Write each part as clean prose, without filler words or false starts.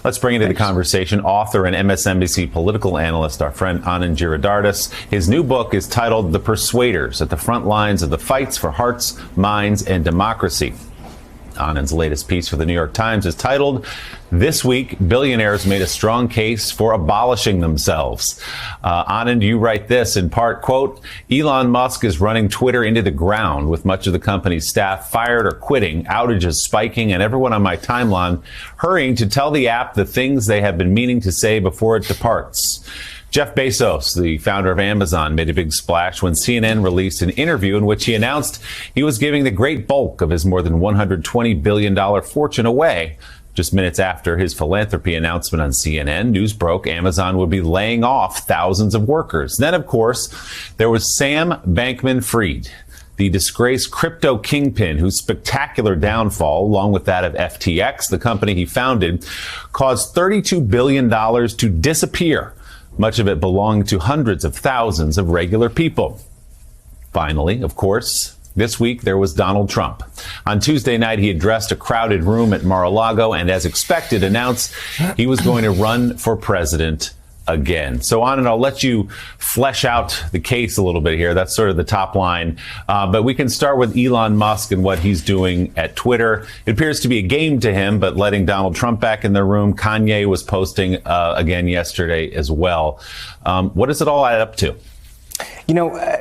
Let's bring into the conversation author and MSNBC political analyst, our friend Anand Giridharadas. His new book is titled The Persuaders: At the Front Lines of the Fights for Hearts, Minds, and Democracy. Anand's latest piece for the New York Times is titled, "This Week, Billionaires Made a Strong Case for Abolishing Themselves." Anand, you write this in part, quote, "Elon Musk is running Twitter into the ground with much of the company's staff fired or quitting, outages spiking, and everyone on my timeline hurrying to tell the app the things they have been meaning to say before it departs." Jeff Bezos, the founder of Amazon, made a big splash when CNN released an interview in which he announced he was giving the great bulk of his more than $120 billion fortune away. Just minutes after his philanthropy announcement on CNN, news broke Amazon would be laying off thousands of workers. Then, of course, there was Sam Bankman-Fried, the disgraced crypto kingpin whose spectacular downfall, along with that of FTX, the company he founded, caused $32 billion to disappear, much of it belonging to hundreds of thousands of regular people. Finally, of course, this week there was Donald Trump. On Tuesday night, he addressed a crowded room at Mar-a-Lago and, as expected, announced he was going to run for president again. So, Anand, I'll let you flesh out the case a little bit here. That's sort of the top line. But we can start with Elon Musk and what he's doing at Twitter. It appears to be a game to him, but letting Donald Trump back in the room. Kanye was posting again yesterday as well. What does it all add up to? You know,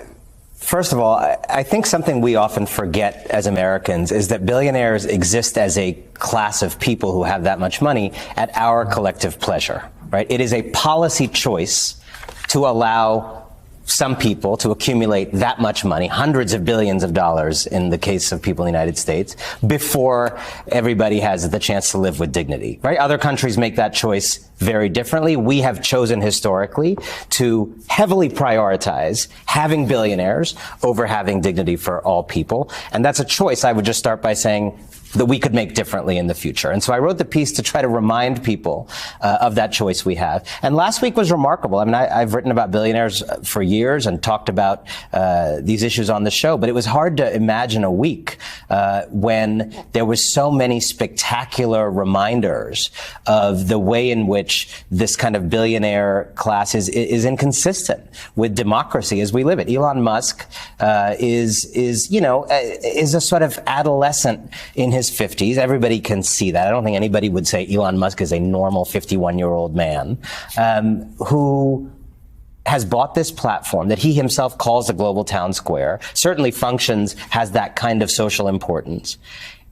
first of all, I think something we often forget as Americans is that billionaires exist as a class of people who have that much money at our collective pleasure. Right? It is a policy choice to allow some people to accumulate that much money, hundreds of billions of dollars in the case of people in the United States, before everybody has the chance to live with dignity, right? Other countries make that choice very differently. We have chosen historically to heavily prioritize having billionaires over having dignity for all people. And that's a choice I would just start by saying that we could make differently in the future. And so I wrote the piece to try to remind people of that choice we have. And last week was remarkable. I mean, I've written about billionaires for years and talked about these issues on the show, but it was hard to imagine a week when there was so many spectacular reminders of the way in which this kind of billionaire class is inconsistent with democracy as we live it. Elon Musk is a sort of adolescent in his 50s. Everybody can see that. I don't think anybody would say Elon Musk is a normal 51-year-old man who has bought this platform that he himself calls the global town square, certainly functions, has that kind of social importance.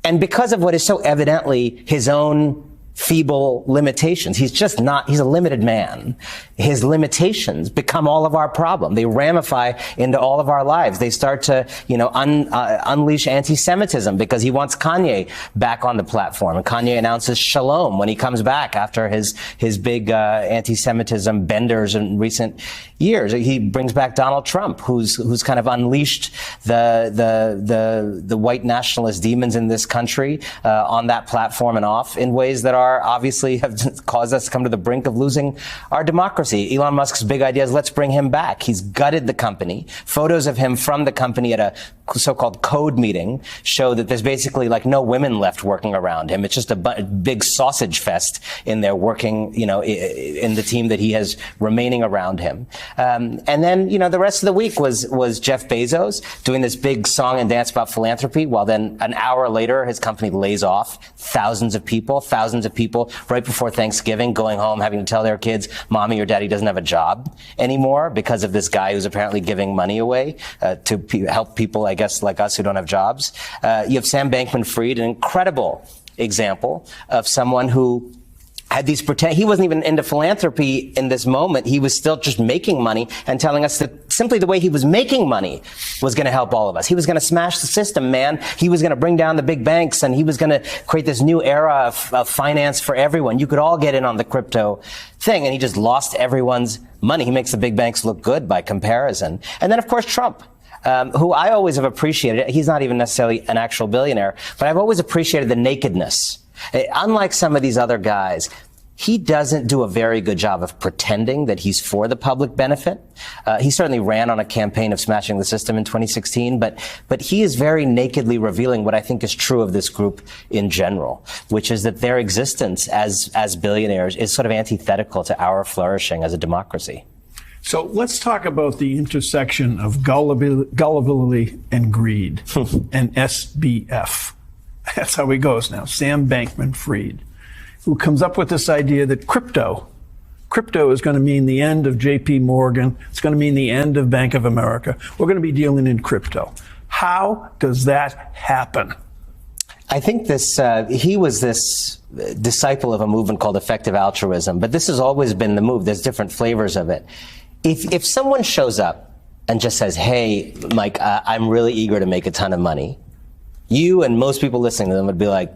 And because of what is so evidently his own feeble limitations. He's a limited man. His limitations become all of our problem. They ramify into all of our lives. They start to, unleash anti-Semitism because he wants Kanye back on the platform. And Kanye announces shalom when he comes back after his big, anti-Semitism benders in recent years. He brings back Donald Trump, who's kind of unleashed the white nationalist demons in this country, on that platform and off in ways that are obviously have caused us to come to the brink of losing our democracy. Elon Musk's big idea is let's bring him back. He's gutted the company. Photos of him from the company at a so-called code meeting show that there's basically like no women left working around him. It's just a big sausage fest in there working, in the team that he has remaining around him. And then, the rest of the week was Jeff Bezos doing this big song and dance about philanthropy, while then an hour later, his company lays off thousands of people right before Thanksgiving, going home, having to tell their kids, mommy or daddy doesn't have a job anymore because of this guy who's apparently giving money away to help people, I guess, like us who don't have jobs. You have Sam Bankman-Fried, an incredible example of someone who had these he wasn't even into philanthropy in this moment. He was still just making money and telling us that simply the way he was making money was going to help all of us. He was going to smash the system, man. He was going to bring down the big banks, and he was going to create this new era of finance for everyone. You could all get in on the crypto thing, and he just lost everyone's money. He makes the big banks look good by comparison. And then, of course, Trump. Who I always have appreciated. He's not even necessarily an actual billionaire, but I've always appreciated the nakedness. Unlike some of these other guys, he doesn't do a very good job of pretending that he's for the public benefit. He certainly ran on a campaign of smashing the system in 2016, but he is very nakedly revealing what I think is true of this group in general, which is that their existence as billionaires is sort of antithetical to our flourishing as a democracy. So let's talk about the intersection of gullibility and greed and SBF. That's how he goes now, Sam Bankman-Fried, who comes up with this idea that crypto is going to mean the end of JP Morgan. It's going to mean the end of Bank of America. We're going to be dealing in crypto. How does that happen? I think he was this disciple of a movement called effective altruism, but this has always been the move. There's different flavors of it. If someone shows up and just says, hey, Mike, I'm really eager to make a ton of money, you and most people listening to them would be like,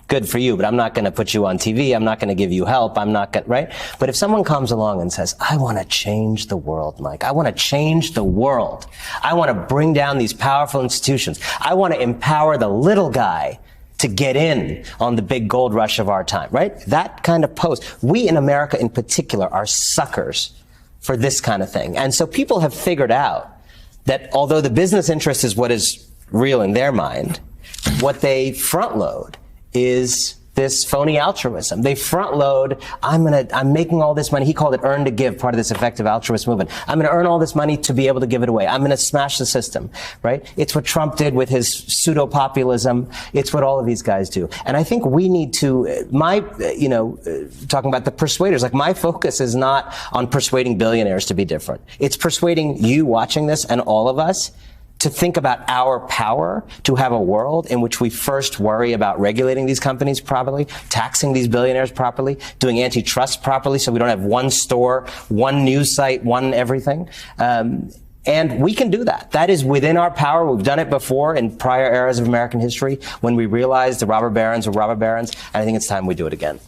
good for you, but I'm not going to put you on TV. I'm not going to give you help. I'm not going to, right? But if someone comes along and says, I want to change the world, Mike. I want to change the world. I want to bring down these powerful institutions. I want to empower the little guy to get in on the big gold rush of our time, right? That kind of post. We in America in particular are suckers for this kind of thing. And so people have figured out that although the business interest is what is real in their mind, what they front load is this phony altruism. They front load, I'm making all this money. He called it earn to give, part of this effective altruist movement. I'm going to earn all this money to be able to give it away. I'm going to smash the system, right? It's what Trump did with his pseudo-populism. It's what all of these guys do. And I think we need to, talking about the persuaders, like my focus is not on persuading billionaires to be different. It's persuading you watching this and all of us to think about our power to have a world in which we first worry about regulating these companies properly, taxing these billionaires properly, doing antitrust properly so we don't have one store, one news site, one everything. And we can do that. That is within our power. We've done it before in prior eras of American history when we realized the robber barons were robber barons. And I think it's time we do it again.